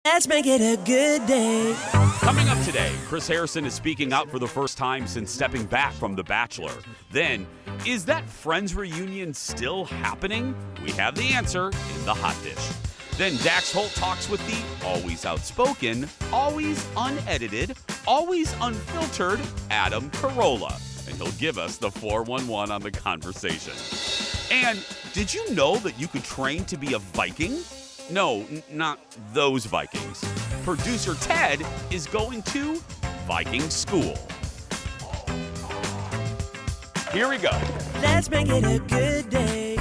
Let's make it a good day. Coming up today, Chris Harrison is speaking out for the first time since stepping back from The Bachelor. Then, is that Friends reunion still happening? We have the answer in the hot dish. Then Dax Holt talks with the always outspoken, always unedited, always unfiltered Adam Carolla. And he'll give us the 411 on the conversation. And did you know that you could train to be a Viking? No, not those Vikings. Producer Ted is going to Viking school. Here we go. Let's make it a good day.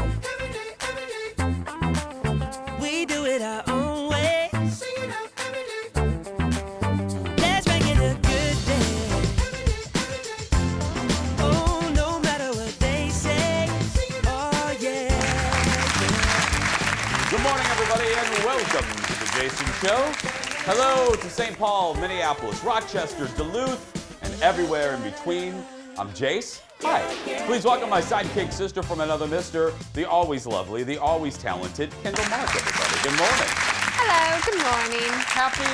We do it our own way. Let's make it a good day. Oh, no matter what they say. Oh, yeah. Good morning, everybody, and welcome to the Jason Show. Hello to St. Paul, Minneapolis, Rochester, Duluth, and everywhere in between. I'm Jace. Hi. Please welcome my sidekick sister from another mister, the always lovely, the always talented Kendall Mark, everybody. Good morning. Hello, good morning. Happy,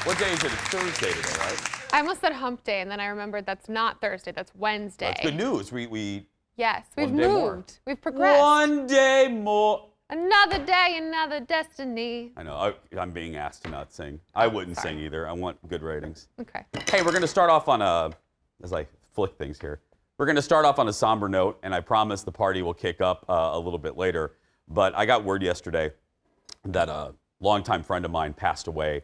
what day is it? It's Thursday today, right? I almost said hump day, and then I remembered that's not Thursday, that's Wednesday. That's good news. We Yes, we've one day more. moved. We've progressed. One day more. Another day, another destiny. I know, I'm being asked to not sing. I wouldn't sing either. I want good ratings. Okay. Hey, we're going to start off on as I flick things here, we're going to start off on a somber note, and I promise the party will kick up a little bit later. But I got word yesterday that a longtime friend of mine passed away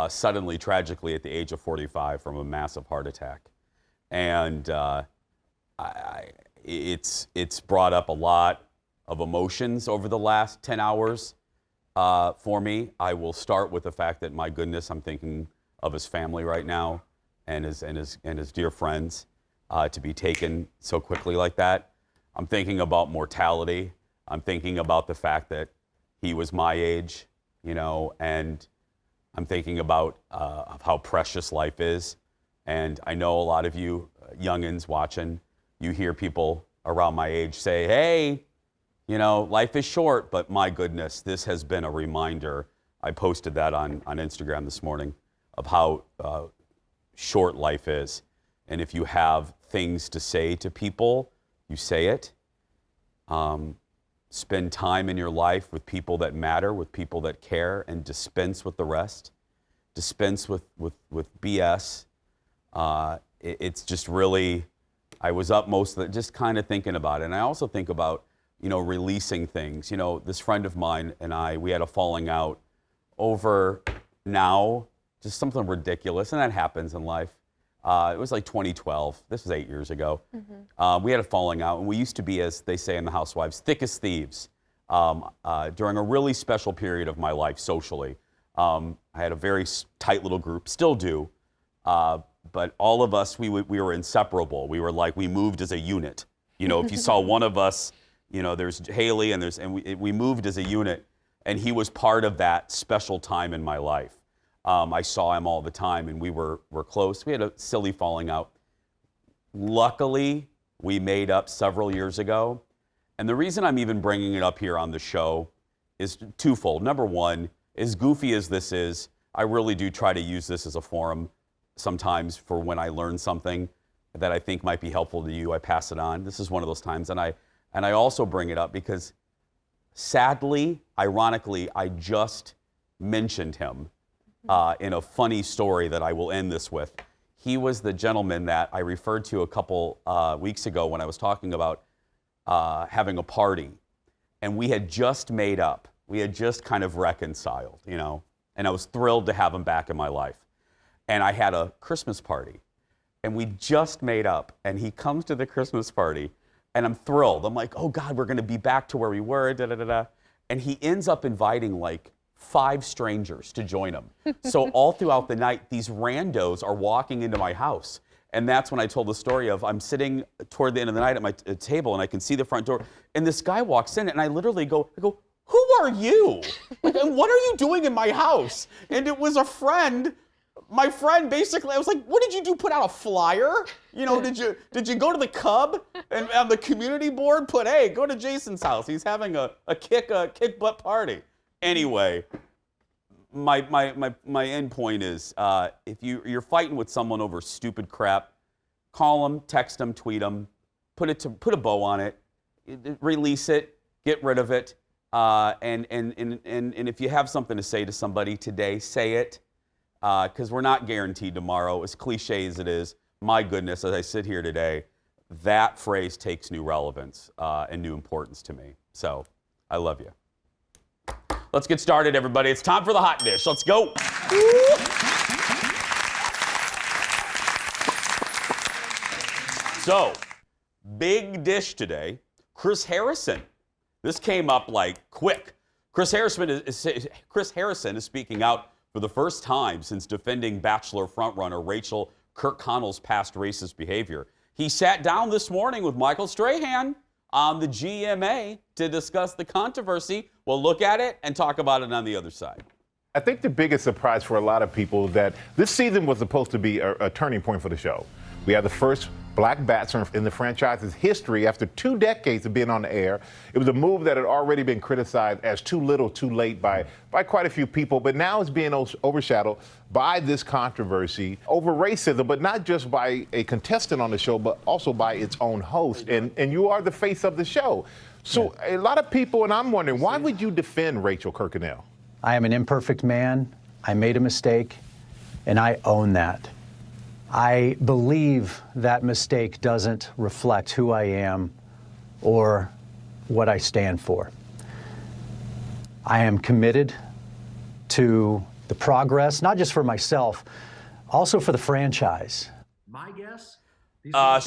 suddenly, tragically, at the age of 45 from a massive heart attack. And it's brought up a lot of emotions over the last 10 hours for me. I will start with the fact that, my goodness, I'm thinking of his family right now and his dear friends to be taken so quickly like that. I'm thinking about mortality. I'm thinking about the fact that he was my age, and I'm thinking about of how precious life is. And I know a lot of you youngins watching, you hear people around my age say, hey, life is short, but my goodness, this has been a reminder. I posted that on Instagram this morning of how short life is. And if you have things to say to people, you say it. Spend time in your life with people that matter, with people that care, and dispense with the rest. Dispense with BS. It's just really, I was up most of the, just kind of thinking about it. And I also think about, releasing things. This friend of mine and I, we had a falling out over now, just something ridiculous, and that happens in life. It was like 2012. This was 8 years ago. Mm-hmm. We had a falling out, and we used to be, as they say in The Housewives, thick as thieves during a really special period of my life socially. I had a very tight little group, still do, but all of us, we were inseparable. We were like, we moved as a unit. If you saw one of us, there's Haley, and we moved as a unit, and he was part of that special time in my life. I saw him all the time, and we were close. We had a silly falling out. Luckily, we made up several years ago. And the reason I'm even bringing it up here on the show is twofold. Number one, as goofy as this is, I really do try to use this as a forum sometimes for when I learn something that I think might be helpful to you. I pass it on. This is one of those times. And I also bring it up because, sadly, ironically, I just mentioned him in a funny story that I will end this with. He was the gentleman that I referred to a couple weeks ago when I was talking about having a party. And we had just made up. We had just kind of reconciled, and I was thrilled to have him back in my life. And I had a Christmas party, and we just made up, and he comes to the Christmas party, and I'm thrilled. I'm like, oh God, we're gonna be back to where we were, da-da-da-da. And he ends up inviting like 5 strangers to join him. So all throughout the night, these randos are walking into my house. And that's when I told the story of, I'm sitting toward the end of the night at my table, and I can see the front door, and this guy walks in, and I literally go, who are you? Like, and what are you doing in my house? And it was a friend. My friend, basically, I was like, what did you do, put out a flyer? Did you go to the Cub and on the community board put, hey, go to Jason's house. He's having a kick butt party. Anyway, my end point is if you're fighting with someone over stupid crap, call them, text them, tweet them, put a bow on it, release it, get rid of it, and if you have something to say to somebody today, say it, because we're not guaranteed tomorrow. As cliche as it is, my goodness, as I sit here today, that phrase takes new relevance and new importance to me. So I love you. Let's get started, everybody. It's time for the hot dish. Let's go. So, big dish today. Chris Harrison. This came up like quick. Chris Harrison is speaking out for the first time since defending Bachelor frontrunner Rachel Kirkconnell's past racist behavior. He sat down this morning with Michael Strahan on the GMA to discuss the controversy. We'll look at it and talk about it on the other side. I think the biggest surprise for a lot of people that this season was supposed to be a turning point for the show. We had the first black bachelor in the franchise's history after 2 decades of being on the air. It was a move that had already been criticized as too little, too late by quite a few people, but now it's being overshadowed by this controversy over racism, but not just by a contestant on the show, but also by its own host. And you are the face of the show. So a lot of people, and I'm wondering, why would you defend Rachel Kirkconnell? I am an imperfect man. I made a mistake, and I own that. I believe that mistake doesn't reflect who I am or what I stand for. I am committed to the progress, not just for myself, also for the franchise. My guess?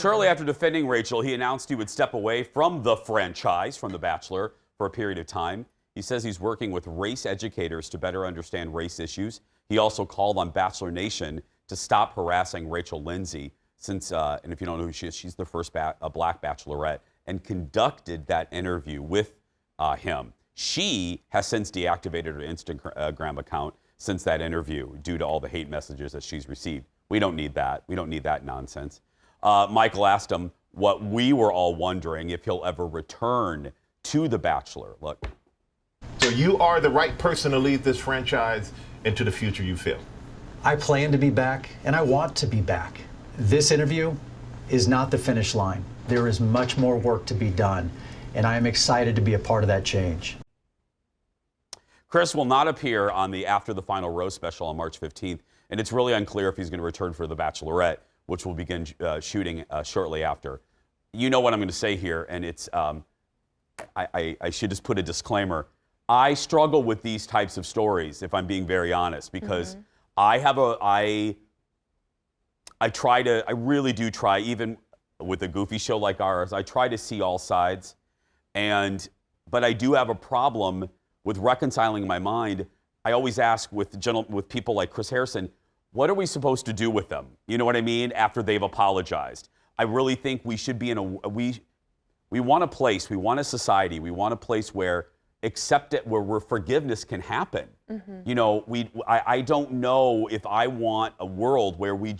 Shortly after defending Rachel, he announced he would step away from the franchise, from The Bachelor, for a period of time. He says he's working with race educators to better understand race issues. He also called on Bachelor Nation to stop harassing Rachel Lindsay, since, and if you don't know who she is, she's the first black bachelorette, and conducted that interview with him. She has since deactivated her Instagram account since that interview due to all the hate messages that she's received. We don't need that. We don't need that nonsense. Michael asked him what we were all wondering, if he'll ever return to The Bachelor. Look. So you are the right person to lead this franchise into the future, you feel? I plan to be back, and I want to be back. This interview is not the finish line. There is much more work to be done, and I am excited to be a part of that change. Chris will not appear on the After the Final Rose special on March 15th, and it's really unclear if he's going to return for The Bachelorette, which will begin shooting shortly after. You know what I'm going to say here, and it's I should just put a disclaimer. I struggle with these types of stories, if I'm being very honest, because I really do try, even with a goofy show like ours, I try to see all sides, but I do have a problem with reconciling my mind. I always ask with people like Chris Harrison, what are we supposed to do with them? You know what I mean? After they've apologized. I really think we should be we want a place, we want a society, we want a place where where forgiveness can happen. You know, I don't know if I want a world where you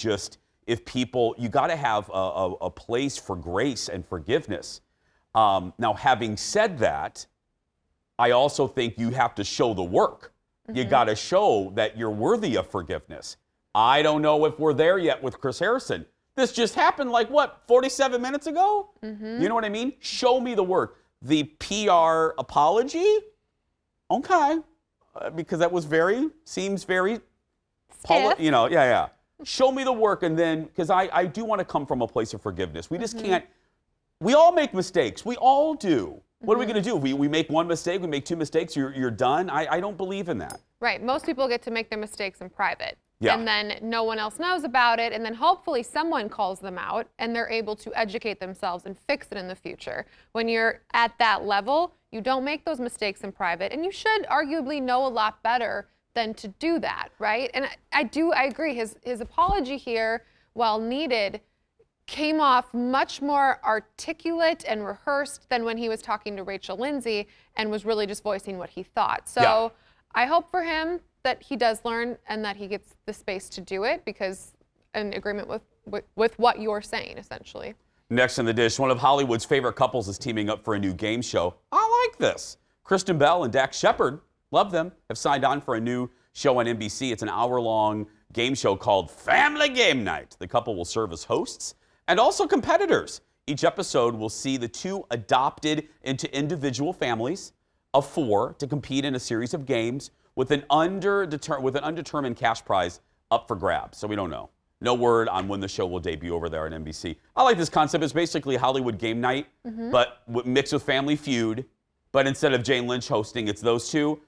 got to have a place for grace and forgiveness. Now, having said that, I also think you have to show the work. You got to show that you're worthy of forgiveness. I don't know if we're there yet with Chris Harrison. This just happened 47 minutes ago? You know what I mean? Show me the work. The PR apology, okay, because that was seems very, Show me the work, and then, because I do want to come from a place of forgiveness. We just can't, we all make mistakes. We all do. What are we going to do? We make one mistake, we make 2 mistakes, you're done? I don't believe in that. Right. Most people get to make their mistakes in private. Yeah. And then no one else knows about it, and then hopefully someone calls them out and they're able to educate themselves and fix it in the future. When you're at that level, you don't make those mistakes in private, and you should arguably know a lot better than to do that, right? And I agree. His apology here, while needed, came off much more articulate and rehearsed than when he was talking to Rachel Lindsay and was really just voicing what he thought. So I hope for him that he does learn and that he gets the space to do it, because in agreement with what you're saying, essentially. Next on the dish, one of Hollywood's favorite couples is teaming up for a new game show. I like this. Kristen Bell and Dax Shepard, love them, have signed on for a new show on NBC. It's an hour-long game show called Family Game Night. The couple will serve as hosts and also competitors. Each episode will see the two adopted into individual families of 4 to compete in a series of games with an undetermined cash prize up for grabs. So we don't know. No word on when the show will debut over there on NBC. I like this concept. It's basically Hollywood Game Night, but mixed with Family Feud. But instead of Jane Lynch hosting, it's those two.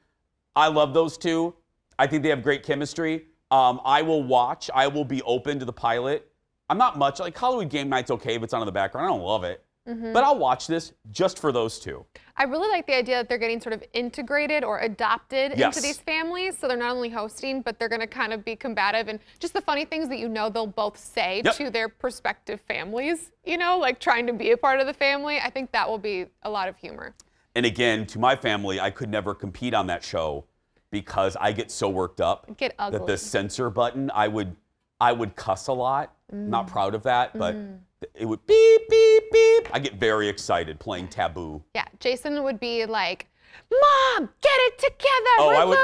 I love those two. I think they have great chemistry. I will watch. I will be open to the pilot. I'm not much. Like, Hollywood Game Night's okay if it's on in the background. I don't love it. But I'll watch this just for those two. I really like the idea that they're getting sort of integrated or adopted into these families. So they're not only hosting, but they're going to kind of be combative. And just the funny things that they'll both say to their prospective families, like trying to be a part of the family. I think that will be a lot of humor. And again, to my family, I could never compete on that show because I get so worked up Get ugly. that the censor button, I would cuss a lot. Not proud of that, but it would beep, beep, beep. I get very excited playing Taboo. Yeah, Jason would be like, Mom, get it together, we're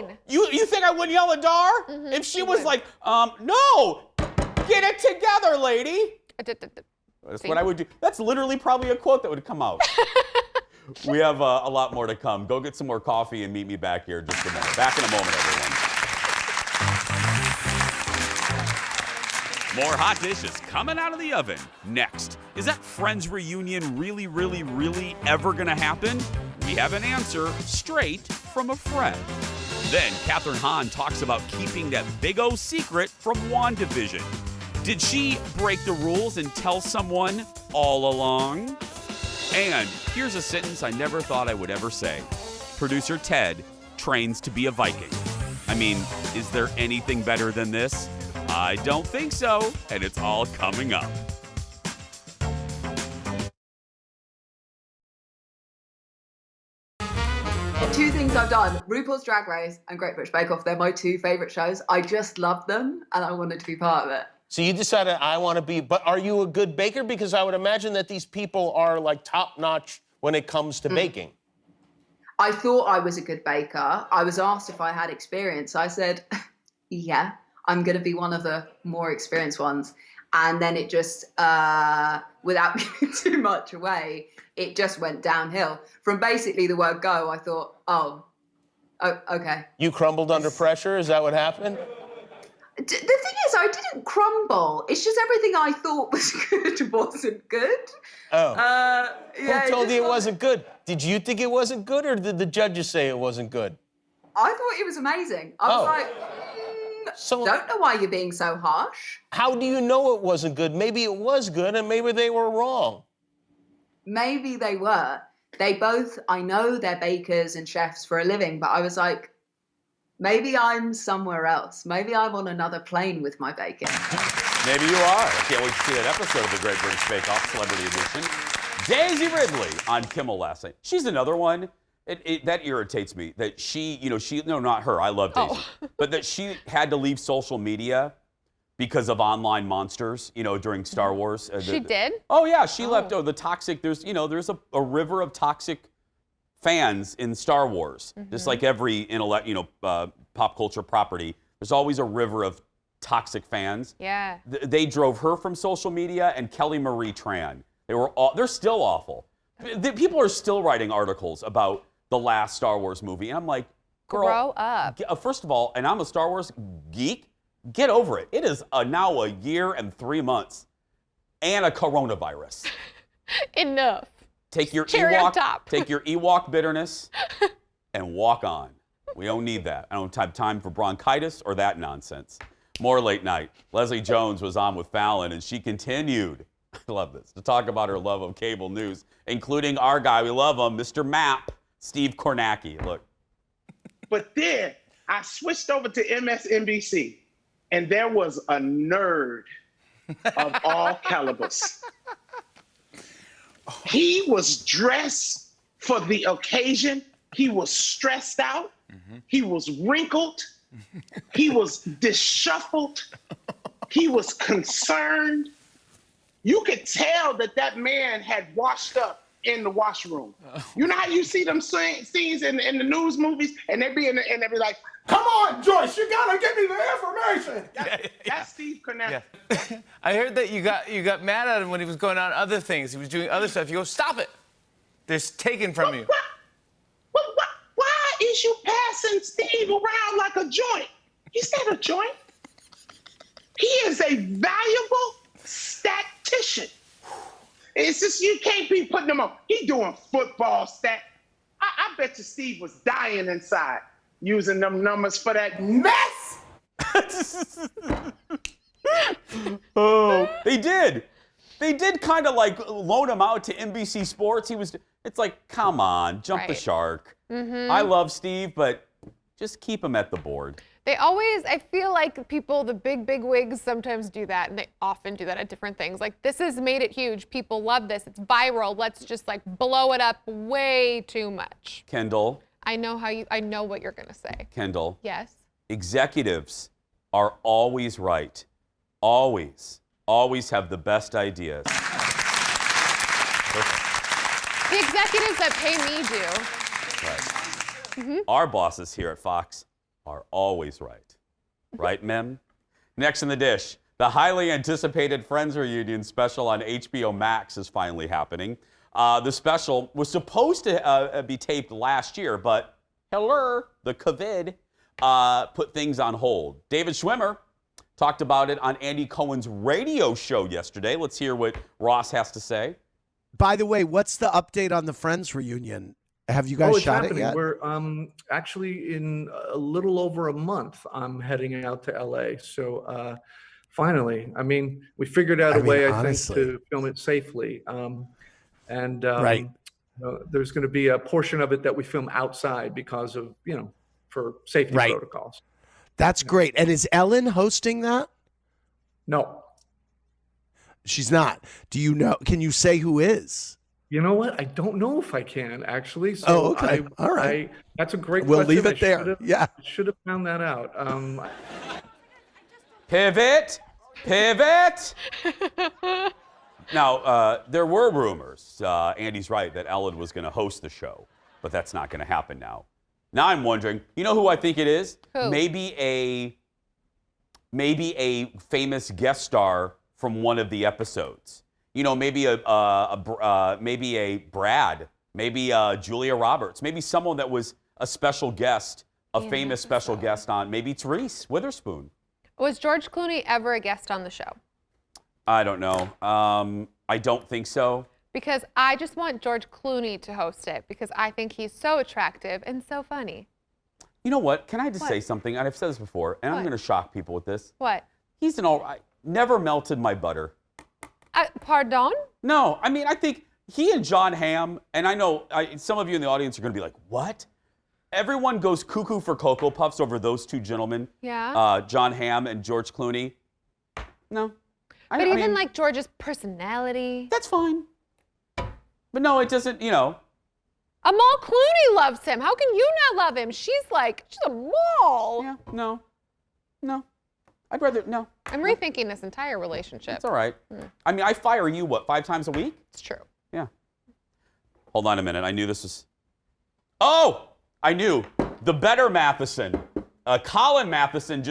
losing. You think I wouldn't yell at Dar? If she was like, no, get it together, lady. That's what I would do. That's literally probably a quote that would come out. We have a lot more to come. Go get some more coffee and meet me back here in just a minute. Back in a moment, everyone. More hot dishes coming out of the oven. Next, is that Friends reunion really, really, really ever gonna happen? We have an answer straight from a friend. Then Kathryn Hahn talks about keeping that big O secret from WandaVision. Did she break the rules and tell someone all along? And here's a sentence I never thought I would ever say. Producer Ted trains to be a Viking. I mean, is there anything better than this? I don't think so, and it's all coming up. The two things I've done, RuPaul's Drag Race and Great British Bake Off, they're my two favourite shows. I just love them, and I wanted to be part of it. So you decided I want to be, but are you a good baker? Because I would imagine that these people are like top-notch when it comes to baking. I thought I was a good baker. I was asked if I had experience. I said, yeah, I'm going to be one of the more experienced ones. And then it just, without giving too much away, it just went downhill. From basically the word go, I thought, oh, okay. You crumbled under pressure? Is that what happened? The thing is, I didn't crumble. It's just everything I thought was good wasn't good. Oh. Yeah, Who told you it wasn't good? Did you think it wasn't good, or did the judges say it wasn't good? I thought it was amazing. I was like, don't know why you're being so harsh. How do you know it wasn't good? Maybe it was good, and maybe they were wrong. Maybe they were. They both, I know they're bakers and chefs for a living, but I was like, maybe I'm somewhere else. Maybe I'm on another plane with my baking. Maybe you are. I can't wait to see that episode of the Great British Bake Off Celebrity Edition. Daisy Ridley on Kimmel last night. She's another one. That irritates me that no, not her. I love Daisy. But that she had to leave social media because of online monsters, during Star Wars. She did? Oh, yeah. She left. The toxic, there's a river of toxic fans in Star Wars. Just like every pop culture property, there's always a river of toxic fans. Yeah. They drove her from social media, and Kelly Marie Tran. They're still awful. People are still writing articles about the last Star Wars movie, and I'm like, girl, grow up. First of all, and I'm a Star Wars geek, get over it. It is now a year and 3 months and a coronavirus. Enough. Take your Cherry on top. Take your Ewok bitterness and walk on. We don't need that. I don't have time for bronchitis or that nonsense. More late night. Leslie Jones was on with Fallon, and she continued, I love this, to talk about her love of cable news, including our guy, we love him, Mr. Map, Steve Kornacki. Look. But then I switched over to MSNBC, and there was a nerd of all calibers. He was dressed for the occasion. He was stressed out. He was wrinkled. He was disheveled. He was concerned. You could tell that man had washed up in the washroom. You know how you see them scenes in the news movies, and they be and they be like, "Come on, Joyce, you gotta give me the information." That's Steve Cornell. Yeah. I heard that you got mad at him when he was going on other things. He was doing other stuff. You go, "Stop it! They're taken from you." Why is you passing Steve around like a joint? He's not a joint. He is a valuable statistician. It's just you can't be putting him on. He doing football stat. I bet you Steve was dying inside using them numbers for that mess. Oh, they did. They did kind of like loan him out to NBC Sports. It's like, come on, jump the shark. I love Steve, but just keep him at the board. They always, I feel like the big wigs sometimes do that, and they often do that at different things. Like, this has made it huge. People love this. It's viral. Let's just like blow it up way too much. Kendall. I know what you're gonna say. Kendall. Yes. Executives are always right. Always have the best ideas. The executives that pay me do. Right. Our bosses here at Fox are always right. Right, Mem? Next in the dish, the highly anticipated Friends reunion special on HBO Max is finally happening. The special was supposed to be taped last year, but the COVID put things on hold. David Schwimmer talked about it on Andy Cohen's radio show yesterday. Let's hear what Ross has to say. By the way, what's the update on the Friends reunion? Have you guys shot it yet? We're actually in a little over a month. I'm heading out to LA. So finally, I mean, we figured out a way, I think, to film it safely. Right. There's going to be a portion of it that we film outside because of, for safety protocols. That's great. And is Ellen hosting that? No. She's not. Do you know? Can you say who is? You know what? I don't know if I can, actually. So okay. All right. That's a great question. We'll leave it there. I should have found that out. Pivot. Now, there were rumors, Andy's right, that Ellen was going to host the show, but that's not going to happen now. Now I'm wondering, you know who I think it is? Who? Maybe a famous guest star from one of the episodes. Maybe a Brad, maybe Julia Roberts, maybe someone that was a special guest, famous special guest on. Maybe it's Reese Witherspoon. Was George Clooney ever a guest on the show? I don't know. I don't think so. Because I just want George Clooney to host it because I think he's so attractive and so funny. You know what? Can I just say something? And I've said this before, and I'm going to shock people with this. What? He's never melted my butter. Pardon? No, I mean, I think he and John Hamm, and I know some of you in the audience are going to be like, what? Everyone goes cuckoo for Cocoa Puffs over those two gentlemen. Yeah. John Hamm and George Clooney. No. But I mean, like George's personality. That's fine. But no, it doesn't, Amal Clooney loves him. How can you not love him? She's a mall. Yeah, no. I'd rather, no. I'm rethinking this entire relationship. It's all right. I mean, I fire you, 5 times a week? It's true. Yeah. Hold on a minute. I knew this was... Oh! I knew. The better Matheson. Colin Matheson,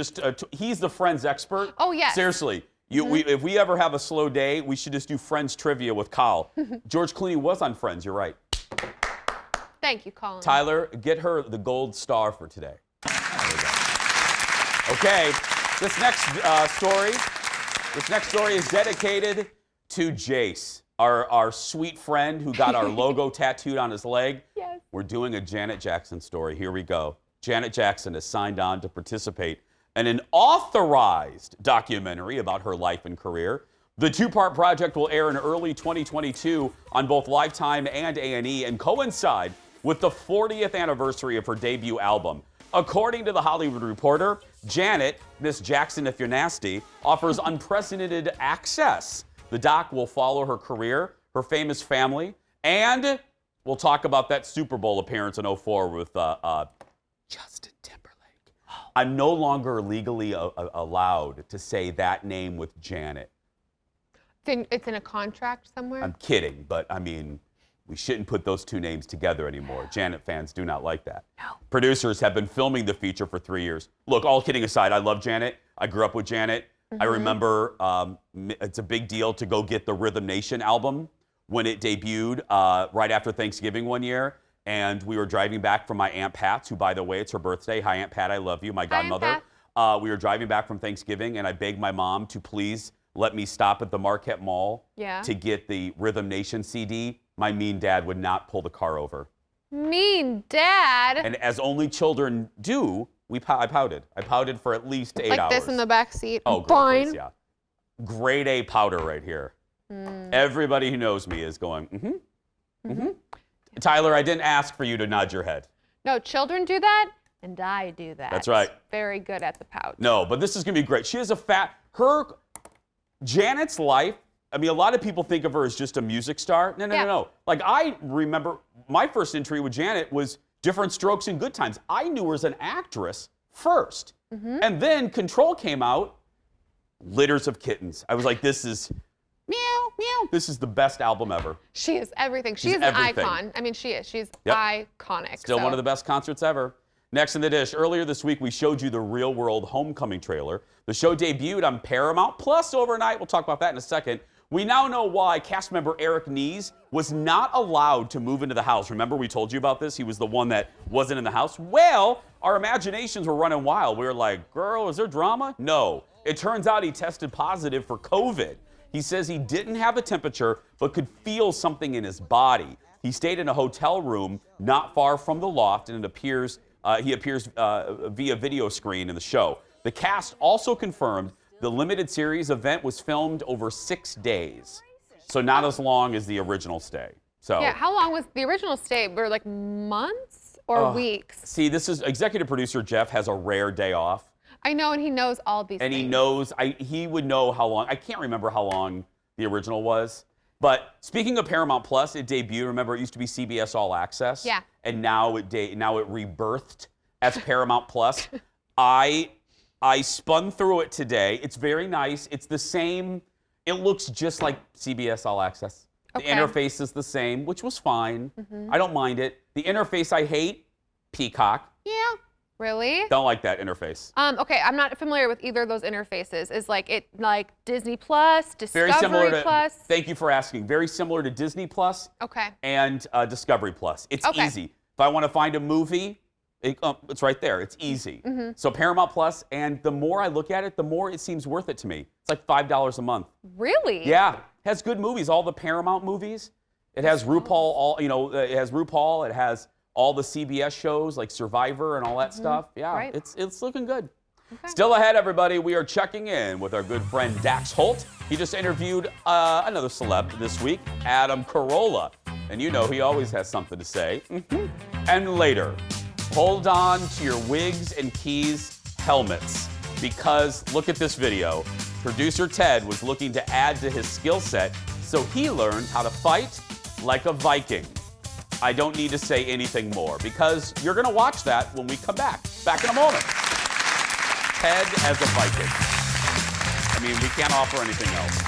he's the Friends expert. Oh, yes. Seriously. If we ever have a slow day, we should just do Friends trivia with Kyle. George Clooney was on Friends, you're right. Thank you, Colin. Tyler, get her the gold star for today. There we go. Okay. This next story is dedicated to Jace, our sweet friend who got our logo tattooed on his leg. Yes. We're doing a Janet Jackson story. Here we go. Janet Jackson has signed on to participate in an authorized documentary about her life and career. The 2-part project will air in early 2022 on both Lifetime and A&E and coincide with the 40th anniversary of her debut album. According to The Hollywood Reporter, Janet, Miss Jackson if you're nasty, offers unprecedented access. The doc will follow her career, her famous family, and we'll talk about that Super Bowl appearance in 2004 with Justin Timberlake. I'm no longer legally allowed to say that name with Janet. It's in a contract somewhere? I'm kidding, but I mean, we shouldn't put those two names together anymore. Janet fans do not like that. No. Producers have been filming the feature for 3 years. Look, all kidding aside, I love Janet. I grew up with Janet. I remember it's a big deal to go get the Rhythm Nation album when it debuted right after Thanksgiving one year. And we were driving back from my Aunt Pat's, who, by the way, it's her birthday. Hi, Aunt Pat, I love you, my godmother. We were driving back from Thanksgiving, and I begged my mom to please let me stop at the Marquette Mall to get the Rhythm Nation CD. My mean dad would not pull the car over. Mean dad? And as only children do, I pouted. I pouted for at least 8 hours. Like this in the back seat? Oh, fine. Yeah. Grade A powder right here. Everybody who knows me is going, Tyler, I didn't ask for you to nod your head. No, children do that, and I do that. That's right. Very good at the pouch. No, but this is going to be great. She has Janet's life, I mean, a lot of people think of her as just a music star. No. Like, I remember my first entry with Janet was Different Strokes and Good Times. I knew her as an actress first. And then Control came out, Litters of Kittens. I was like, this is... Meow, meow. This is the best album ever. She is everything. She's an icon. I mean, she is. She's iconic. Still one of the best concerts ever. Next in the dish, earlier this week, we showed you the Real World Homecoming trailer. The show debuted on Paramount Plus overnight. We'll talk about that in a second. We now know why cast member Eric Nees was not allowed to move into the house. Remember we told you about this? He was the one that wasn't in the house. Well, our imaginations were running wild. We were like, girl, is there drama? No. It turns out he tested positive for COVID. He says he didn't have a temperature, but could feel something in his body. He stayed in a hotel room not far from the loft, and he appears via video screen in the show. The cast also confirmed the limited series event was filmed over 6 days, so not as long as the original stay. So yeah, how long was the original stay? Were like months or weeks? See, this is executive producer Jeff has a rare day off. I know, and he knows all these things. And he knows, he would know how long. I can't remember how long the original was. But speaking of Paramount Plus, it debuted. Remember, it used to be CBS All Access. Yeah. And now it rebirthed as Paramount Plus. I spun through it today. It's very nice. It's the same. It looks just like CBS All Access. The interface is the same, which was fine. I don't mind it. The interface I hate, Peacock. Yeah. Really? Don't like that interface. Okay, I'm not familiar with either of those interfaces. Is like Disney Plus, Discovery Very similar to, Plus? Thank you for asking. Very similar to Disney Plus. Okay. And Discovery Plus. It's easy. If I want to find a movie, it's right there. It's easy. So Paramount Plus, and the more I look at it, the more it seems worth it to me. It's like $5 a month. Really? Yeah. It has good movies. All the Paramount movies. It has RuPaul. It has RuPaul. It has all the CBS shows like Survivor and all that stuff. Yeah, it's looking good. Still ahead, everybody, we are checking in with our good friend Dax Holt. He just interviewed another celeb this week, Adam Carolla. And you know he always has something to say. And later, hold on to your wigs and keys helmets, because look at this video. Producer Ted was looking to add to his skill set, so he learned how to fight like a Viking. I don't need to say anything more, because you're going to watch that when we come back. Back in a moment. Ted as a Viking. I mean, we can't offer anything else.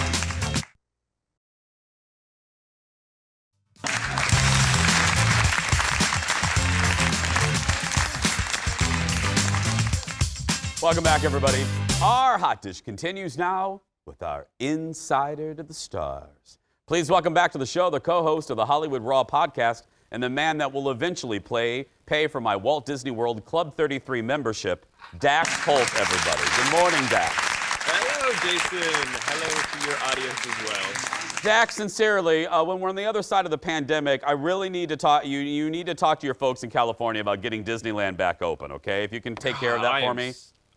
Welcome back, everybody. Our hot dish continues now with our Insider to the Stars. Please welcome back to the show the co-host of the Hollywood Raw podcast and the man that will eventually pay for my Walt Disney World Club 33 membership, Dax Holt, everybody. Good morning, Dax. Hello, Jason. Hello to your audience as well. Dax, sincerely, when we're on the other side of the pandemic, I really need to talk. You need to talk to your folks in California about getting Disneyland back open, okay? If you can take care of that for me.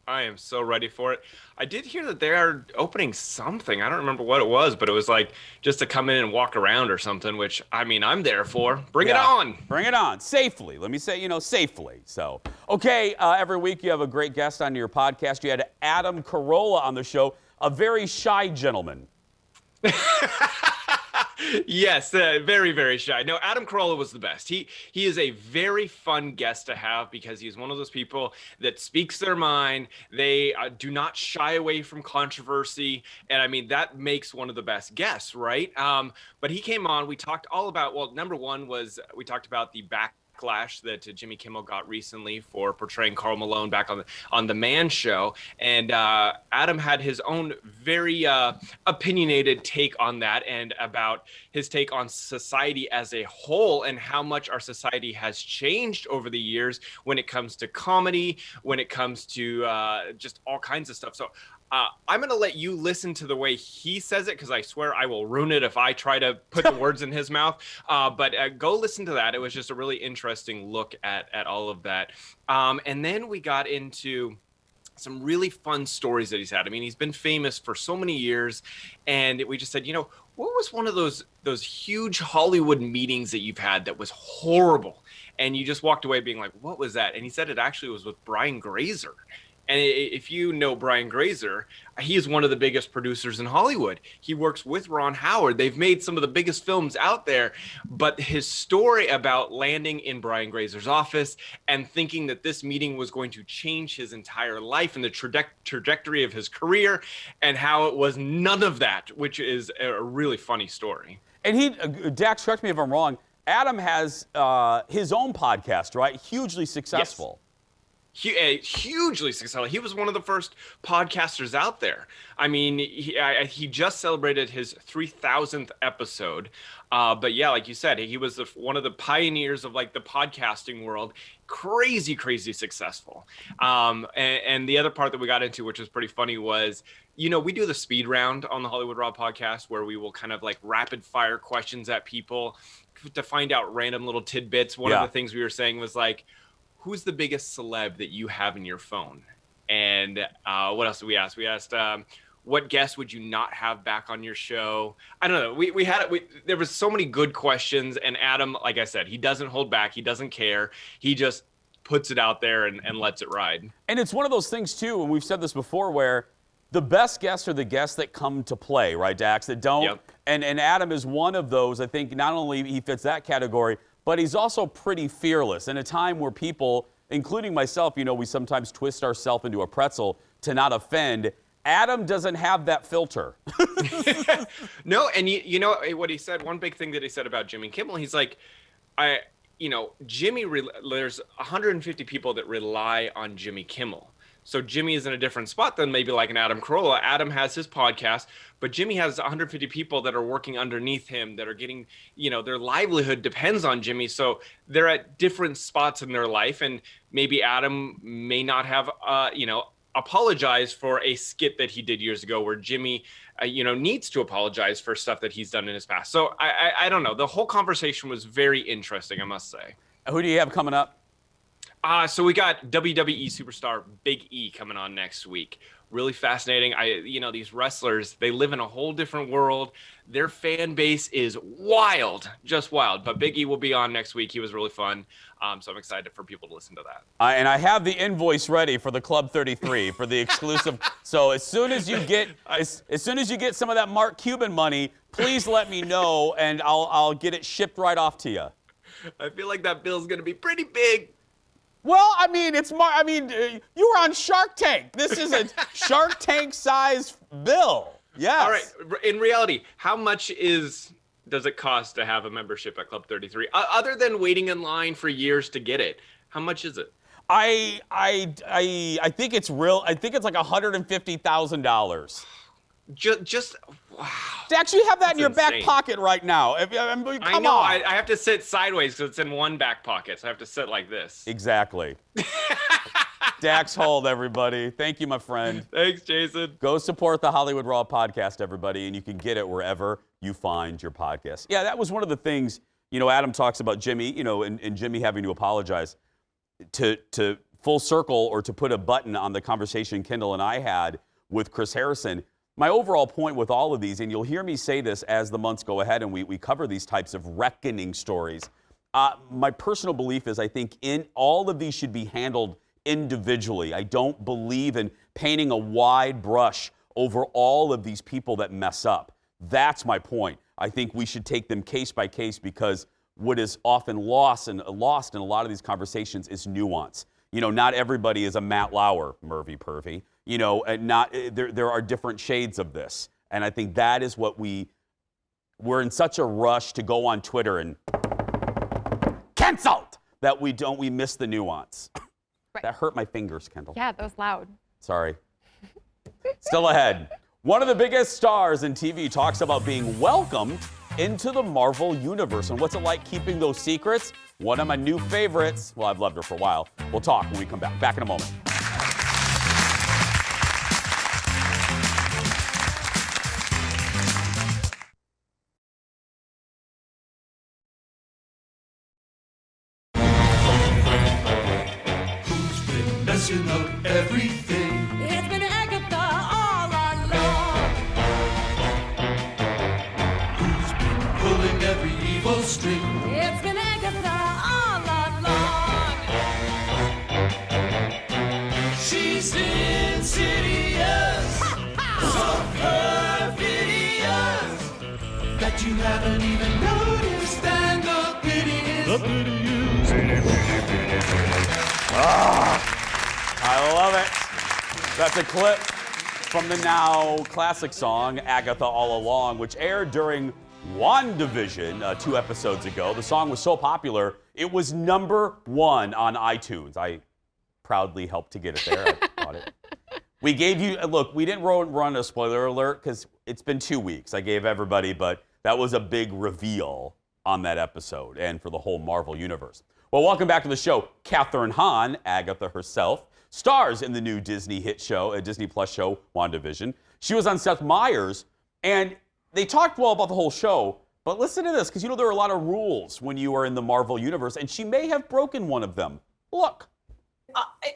I am so ready for it. I did hear that they are opening something. I don't remember what it was, but it was like just to come in and walk around or something, which, I mean, I'm there for. Bring it on. Bring it on. Safely. Let me say, safely. So, okay, every week you have a great guest on your podcast. You had Adam Carolla on the show, a very shy gentleman. Yes, very, very shy. No, Adam Carolla was the best. He is a very fun guest to have because he's one of those people that speaks their mind. They do not shy away from controversy, and I mean that makes one of the best guests, right? But he came on. We talked all about. Well, number one was we talked about the backlash that Jimmy Kimmel got recently for portraying Karl Malone back on the Man Show, and Adam had his own very opinionated take on that and about his take on society as a whole and how much our society has changed over the years when it comes to comedy, when it comes to just all kinds of stuff. So I'm going to let you listen to the way he says it because I swear I will ruin it if I try to put the words in his mouth. But go listen to that. It was just a really interesting look at all of that. And then we got into some really fun stories that he's had. I mean, he's been famous for so many years. And we just said, you know, what was one of those huge Hollywood meetings that you've had that was horrible? And you just walked away being like, what was that? And he said it actually was with Brian Grazer. And if you know Brian Grazer, he is one of the biggest producers in Hollywood. He works with Ron Howard. They've made some of the biggest films out there. But his story about landing in Brian Grazer's office and thinking that this meeting was going to change his entire life and the trajectory of his career, and how it was none of that, which is a really funny story. And Dax, correct me if I'm wrong, Adam has his own podcast, right? Hugely successful. Yes. Hugely successful. He was one of the first podcasters out there. I mean, he just celebrated his 3,000th episode. But yeah, like you said, he was one of the pioneers of like the podcasting world. Crazy, crazy successful. And the other part that we got into, which was pretty funny, was, you know, we do the speed round on the Hollywood Raw podcast where we will kind of like rapid fire questions at people to find out random little tidbits. One of the things we were saying was like, who's the biggest celeb that you have in your phone? And what else did we ask? We asked, what guest would you not have back on your show? I don't know. There was so many good questions. And Adam, like I said, he doesn't hold back. He doesn't care. He just puts it out there and lets it ride. And it's one of those things, too, and we've said this before, where the best guests are the guests that come to play, right, Dax? That don't. Yep. And Adam is one of those. I think not only he fits that category, but he's also pretty fearless in a time where people, including myself, you know, we sometimes twist ourselves into a pretzel to not offend. Adam doesn't have that filter. No, and you know what he said? One big thing that he said about Jimmy Kimmel, he's like, Jimmy, there's 150 people that rely on Jimmy Kimmel. So Jimmy is in a different spot than maybe like an Adam Carolla. Adam has his podcast, but Jimmy has 150 people that are working underneath him that are getting, you know, their livelihood depends on Jimmy. So they're at different spots in their life. And maybe Adam may not have, apologized for a skit that he did years ago where Jimmy, needs to apologize for stuff that he's done in his past. So I don't know. The whole conversation was very interesting, I must say. Who do you have coming up? So we got WWE superstar Big E coming on next week. Really fascinating. These wrestlers, they live in a whole different world. Their fan base is wild, just wild. But Big E will be on next week. He was really fun. So I'm excited for people to listen to that. And I have the invoice ready for the Club 33 for the exclusive. So as soon as you get some of that Mark Cuban money, please let me know, and I'll get it shipped right off to you. I feel like that bill's gonna be pretty big. Well, I mean, you were on Shark Tank. This is a Shark Tank size bill. Yes. All right. In reality, how much does it cost to have a membership at Club 33? Other than waiting in line for years to get it, how much is it? I think it's real. I think it's like $150,000. Just wow. Dax, you have that in your insane. Back pocket right now. Come I know. on. I have to sit sideways because it's in one back pocket, so I have to sit like this. Exactly. Dax Hold, everybody. Thank you, my friend. Thanks, Jason. Go support the Hollywood Raw podcast, everybody, and you can get it wherever you find your podcast. Yeah, that was one of the things, Adam talks about Jimmy, and Jimmy having to apologize. To full circle, or to put a button on the conversation Kendall and I had with Chris Harrison, my overall point with all of these, and you'll hear me say this as the months go ahead and we cover these types of reckoning stories, my personal belief is I think in all of these should be handled individually. I don't believe in painting a wide brush over all of these people that mess up. That's my point. I think we should take them case by case because what is often lost in a lot of these conversations is nuance. You know, not everybody is a Matt Lauer, Mervy Pervy. You know, and there are different shades of this. And I think that is what we're in such a rush to go on Twitter and cancelled that we miss the nuance. Right. That hurt my fingers, Kendall. Yeah, that was loud. Sorry. Still ahead. One of the biggest stars in TV talks about being welcomed into the Marvel Universe. And what's it like keeping those secrets? One of my new favorites. Well, I've loved her for a while. We'll talk when we come back. Back in a moment. Messing up everything. It's been Agatha all along. Who's been pulling every evil string? It's been Agatha all along. She's insidious, so perfidious that you haven't even noticed. And the pity is. I love it. That's a clip from the now classic song, Agatha All Along, which aired during WandaVision 2 episodes ago. The song was so popular, it was #1 on iTunes. I proudly helped to get it there. I bought it. We gave you, look, we didn't run a spoiler alert because it's been 2 weeks. I gave everybody, but that was a big reveal on that episode and for the whole Marvel Universe. Well, welcome back to the show. Kathryn Hahn, Agatha herself, stars in the new Disney hit show, a Disney Plus show, WandaVision. She was on Seth Meyers, and they talked well about the whole show, but listen to this, because you know there are a lot of rules when you are in the Marvel Universe, and she may have broken one of them. Look.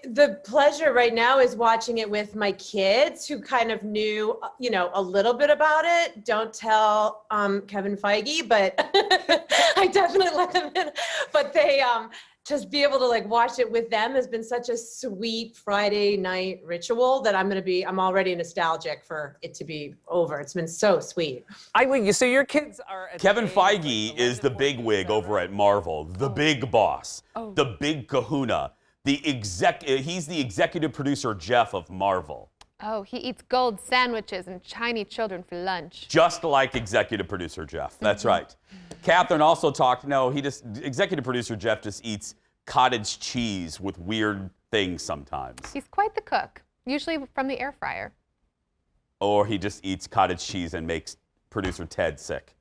The pleasure right now is watching it with my kids who kind of knew, you know, a little bit about it. Don't tell Kevin Feige, but I definitely let them in. But they just be able to like watch it with them has been such a sweet Friday night ritual that I'm already nostalgic for it to be over. It's been so sweet. So your kids are... Kevin Feige is the big wig over at Marvel, the big boss, the big kahuna. He's the executive producer, Jeff, of Marvel. Oh, he eats gold sandwiches and Chinese children for lunch. Just like executive producer Jeff. That's right. Kathryn also talked, executive producer Jeff just eats cottage cheese with weird things sometimes. He's quite the cook, usually from the air fryer. Or he just eats cottage cheese and makes producer Ted sick.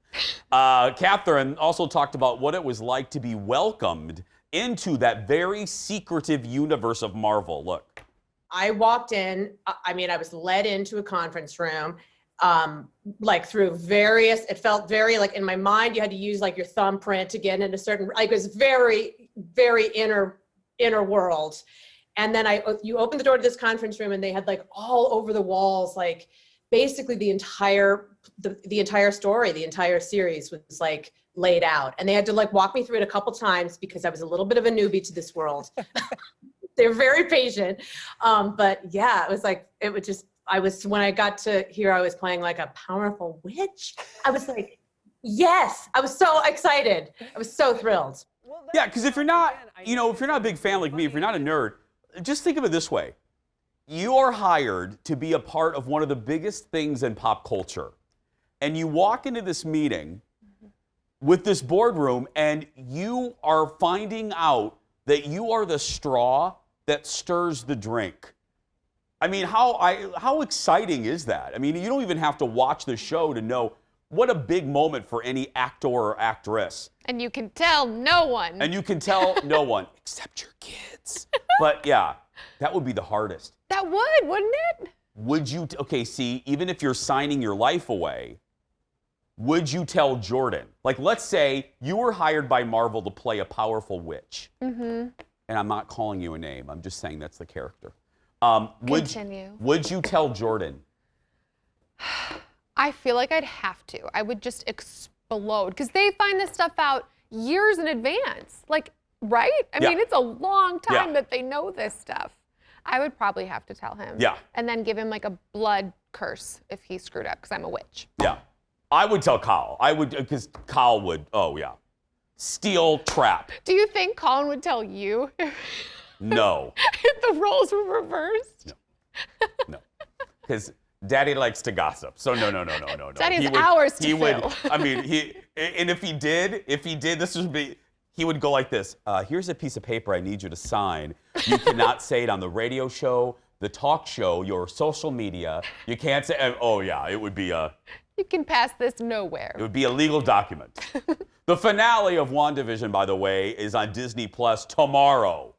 Kathryn also talked about what it was like to be welcomed into that very secretive universe of Marvel. Look. I walked in, I was led into a conference room, like through various, it felt very like in my mind, you had to use like your thumbprint to get into certain, like it was very, very inner world. And then you opened the door to this conference room and they had like all over the walls, like basically the entire story, the entire series was like laid out. And they had to like walk me through it a couple times because I was a little bit of a newbie to this world. They were very patient. But yeah, when I got to hear I was playing like a powerful witch, I was like, yes, I was so excited. I was so thrilled. Yeah, because if you're not, if you're not a big fan like me, if you're not a nerd, just think of it this way. You are hired to be a part of one of the biggest things in pop culture. And you walk into this meeting with this boardroom and you are finding out that you are the straw that stirs the drink. I mean, how exciting is that? I mean, you don't even have to watch the show to know what a big moment for any actor or actress. And you can tell no one. And you can tell no one, except your kids. But yeah, that would be the hardest. That would, wouldn't it? Would you, even if you're signing your life away, would you tell Jordan? Like, let's say you were hired by Marvel to play a powerful witch. Mm-hmm. And I'm not calling you a name. I'm just saying that's the character. Continue. Would you tell Jordan? I feel like I'd have to. I would just explode because they find this stuff out years in advance. Like, right? I mean, it's a long time that they know this stuff. I would probably have to tell him. Yeah. And then give him like a blood curse if he screwed up because I'm a witch. Yeah. I would tell Kyle. I would, because Kyle would, oh yeah. Steel trap. Do you think Colin would tell you No. if the roles were reversed? No. Because Daddy likes to gossip. So no. Daddy has hours to fill. Would, I mean, and if he did, this would be, he would go like this. Here's a piece of paper I need you to sign. You cannot say it on the radio show, the talk show, your social media. You can't say, oh yeah, it would be a... You can pass this nowhere. It would be a legal document. The finale of WandaVision, by the way, is on Disney Plus tomorrow.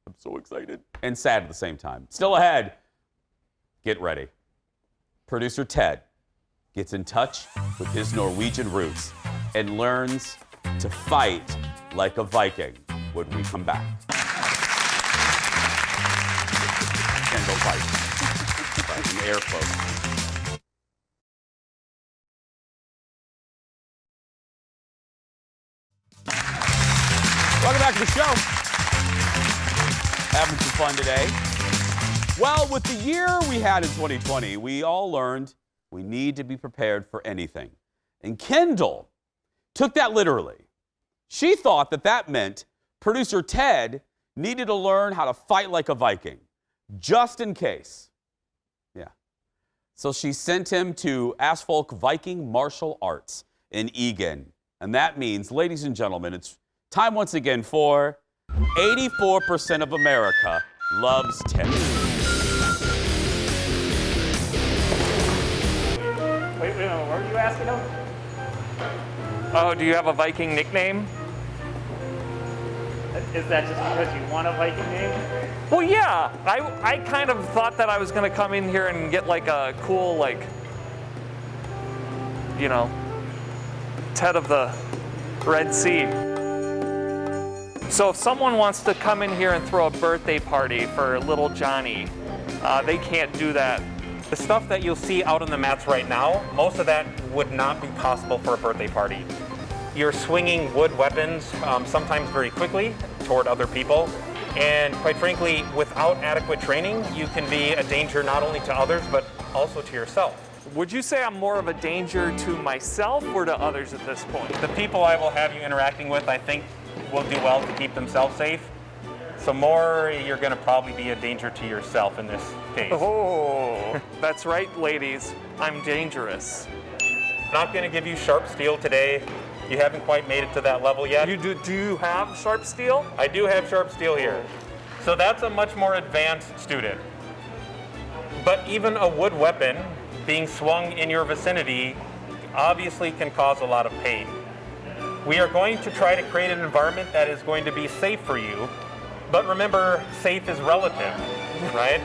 I'm so excited. And sad at the same time. Still ahead. Get ready. Producer Ted gets in touch with his Norwegian roots and learns to fight like a Viking when we come back. And go fight. Right, in the air quotes. Welcome back to the show. Having some fun today. Well, with the year we had in 2020, we all learned we need to be prepared for anything. And Kendall took that literally. She thought that meant producer Ted needed to learn how to fight like a Viking, just in case. Yeah. So she sent him to Asfolk Viking Martial Arts in Egan. And that means, ladies and gentlemen, it's time once again for 84% of America loves Ted. Wait, what were you asking him? Oh, do you have a Viking nickname? Is that just because you want a Viking name? Well, yeah. I kind of thought that I was going to come in here and get like a cool, like, you know, Ted of the Red Sea. So if someone wants to come in here and throw a birthday party for little Johnny, they can't do that. The stuff that you'll see out on the mats right now, most of that would not be possible for a birthday party. You're swinging wood weapons, sometimes very quickly, toward other people. And quite frankly, without adequate training, you can be a danger not only to others, but also to yourself. Would you say I'm more of a danger to myself or to others at this point? The people I will have you interacting with, I think, will do well to keep themselves safe. So more, you're going to probably be a danger to yourself in this case. Oh, that's right, ladies. I'm dangerous. Not going to give you sharp steel today. You haven't quite made it to that level yet. You do you have sharp steel? I do have sharp steel here. So that's a much more advanced student. But even a wood weapon being swung in your vicinity obviously can cause a lot of pain. We are going to try to create an environment that is going to be safe for you, but remember, safe is relative, right?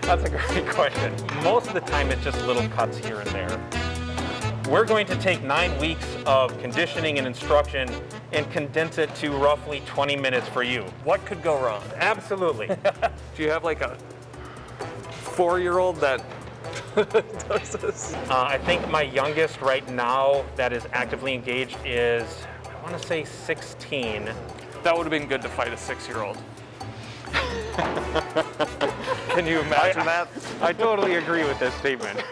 That's a great question. Most of the time it's just little cuts here and there. We're going to take 9 weeks of conditioning and instruction and condense it to roughly 20 minutes for you. What could go wrong? Absolutely. Do you have like a 4-year-old that does this? I think my youngest right now that is actively engaged is, I want to say 16. That would have been good to fight a 6-year-old. Can you imagine that? I totally agree with this statement.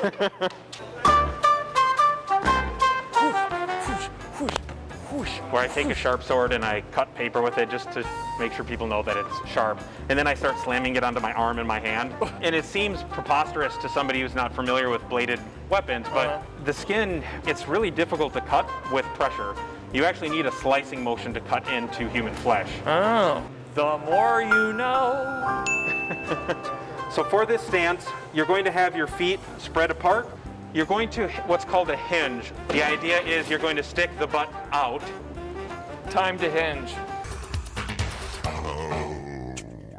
Where I take a sharp sword and I cut paper with it just to make sure people know that it's sharp. And then I start slamming it onto my arm and my hand. And it seems preposterous to somebody who's not familiar with bladed weapons, but the skin, it's really difficult to cut with pressure. You actually need a slicing motion to cut into human flesh. Oh, the more you know. So for this stance, you're going to have your feet spread apart. You're going to what's called a hinge. The idea is you're going to stick the butt out. Time to hinge. Oh, yeah.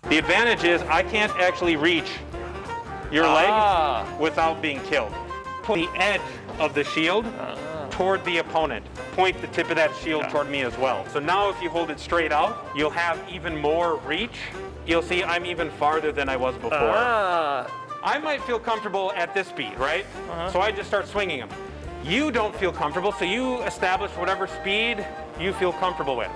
The advantage is I can't actually reach your leg without being killed. Put the edge of the shield toward the opponent. Point the tip of that shield toward me as well. So now if you hold it straight out, you'll have even more reach. You'll see I'm even farther than I was before. I might feel comfortable at this speed, right? So I just start swinging them. You don't feel comfortable, so you establish whatever speed you feel comfortable with.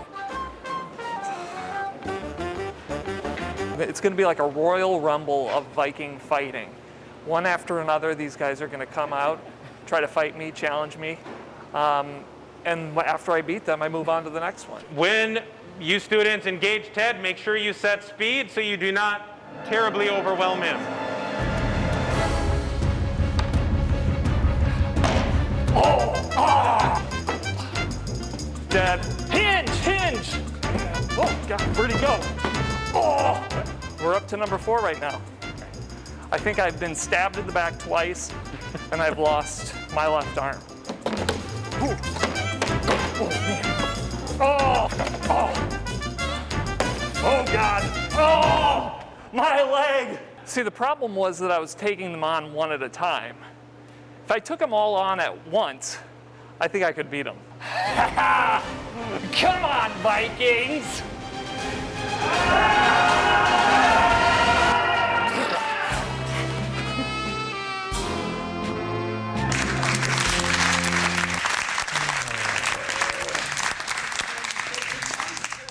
It's going to be like a Royal Rumble of Viking fighting. One after another, these guys are going to come out, try to fight me, challenge me. And after I beat them, I move on to the next one. When you students engage Ted, make sure you set speed so you do not terribly overwhelm him. Dead. Hinge! Oh, God, where'd he go? Oh! We're up to number 4 right now. I think I've been stabbed in the back twice, and I've lost my left arm. Ooh. Oh, man. Oh! Oh, God! Oh! My leg! See, the problem was that I was taking them on one at a time. If I took them all on at once, I think I could beat them. Come on, Vikings!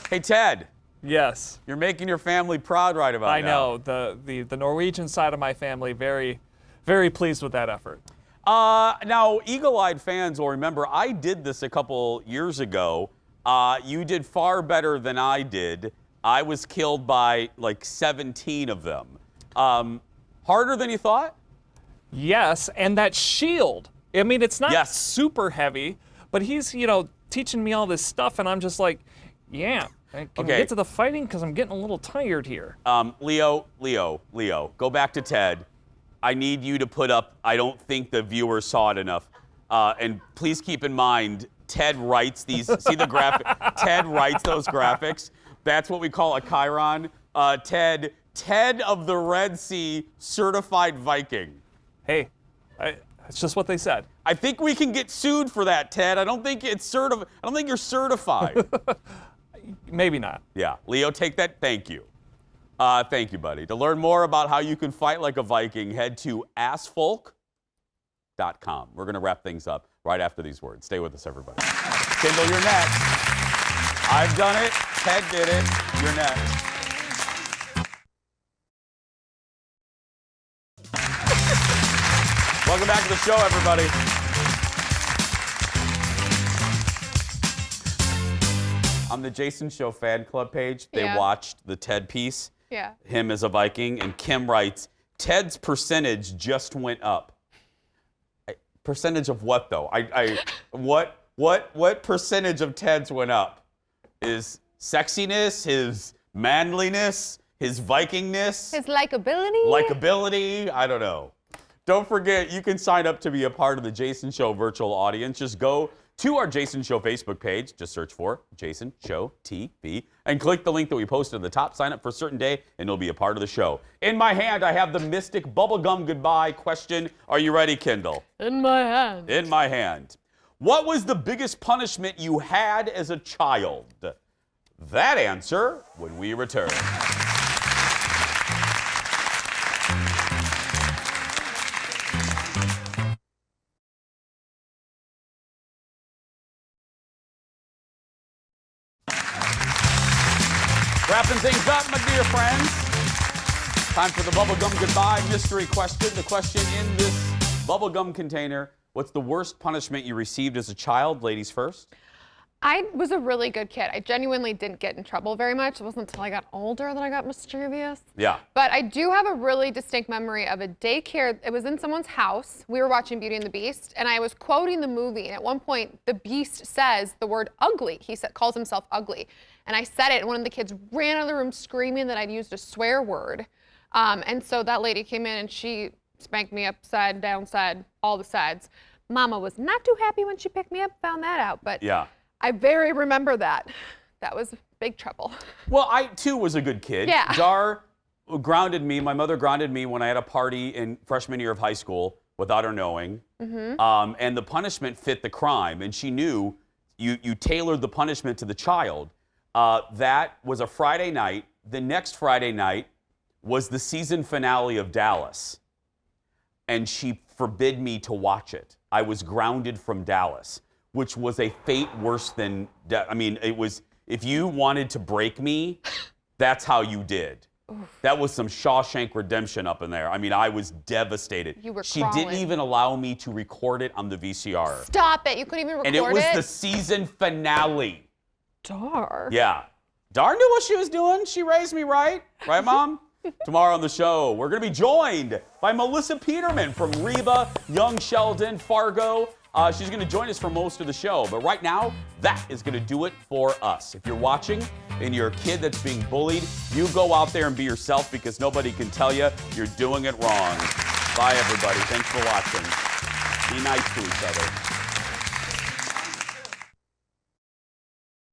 Hey, Ted. Yes. You're making your family proud right about now. I know. The Norwegian side of my family, very, very pleased with that effort. Now, eagle-eyed fans will remember I did this a couple years ago. You did far better than I did. I was killed by like 17 of them. Harder than you thought? Yes, and that shield. I mean, it's not super heavy, but he's, teaching me all this stuff, and I'm just like, yeah. Can we get to the fighting? Because I'm getting a little tired here. Leo, go back to Ted. I need you to put up, I don't think the viewers saw it enough. And please keep in mind, Ted writes these, see the graphic? Ted writes those graphics. That's what we call a chyron. Ted of the Red Sea, certified Viking. Hey, it's just what they said. I think we can get sued for that, Ted. I don't think it's I don't think you're certified. Maybe not. Yeah, Leo, take that. Thank you. Thank you, buddy. To learn more about how you can fight like a Viking, head to assfolk.com. We're going to wrap things up right after these words. Stay with us, everybody. Kendall, you're next. I've done it. Ted did it. You're next. Welcome back to the show, everybody. On the Jason Show fan club page, they watched the Ted piece. Yeah. Him as a Viking, and Kim writes, Ted's percentage just went up. Percentage of what though? What percentage of Ted's went up? His sexiness, his manliness, his Vikingness, his likability? Likability, I don't know. Don't forget, you can sign up to be a part of the Jason Show virtual audience. Just go to our Jason Show Facebook page. Just search for Jason Show TV and click the link that we posted at the top. Sign up for a certain day, and you'll be a part of the show. In my hand, I have the Mystic Bubblegum Goodbye question. Are you ready, Kendall? In my hand. In my hand. What was the biggest punishment you had as a child? That answer when we return. Wrapping things up, my dear friends. Time for the Bubblegum Goodbye mystery question. The question in this bubblegum container, what's the worst punishment you received as a child? Ladies first. I was a really good kid. I genuinely didn't get in trouble very much. It wasn't until I got older that I got mischievous. Yeah. But I do have a really distinct memory of a daycare. It was in someone's house. We were watching Beauty and the Beast, and I was quoting the movie. And at one point, the Beast says the word ugly. He calls himself ugly. And I said it, and one of the kids ran out of the room screaming that I'd used a swear word. And so that lady came in, and she spanked me upside, downside, all the sides. Mama was not too happy when she picked me up, found that out. But yeah. I very remember that. That was big trouble. Well, I, too, was a good kid. Yeah. Dar grounded me. My mother grounded me when I had a party in freshman year of high school without her knowing. Mm-hmm. And the punishment fit the crime. And she knew you tailored the punishment to the child. That was a Friday night. The next Friday night was the season finale of Dallas. And she forbid me to watch it. I was grounded from Dallas, which was a fate worse than, I mean, it was, if you wanted to break me, that's how you did. That was some Shawshank Redemption up in there. I mean, I was devastated. You were She crawling. didn't even allow me to record it on the VCR. Stop it. You couldn't even record it. And it was the season finale. Dar. Yeah. Dar knew what she was doing. She raised me right. Right, Mom? Tomorrow on the show, we're going to be joined by Melissa Peterman from Reba, Young Sheldon, Fargo. She's going to join us for most of the show. But right now, that is going to do it for us. If you're watching and you're a kid that's being bullied, you go out there and be yourself because nobody can tell you you're doing it wrong. Bye, everybody. Thanks for watching. Be nice to each other.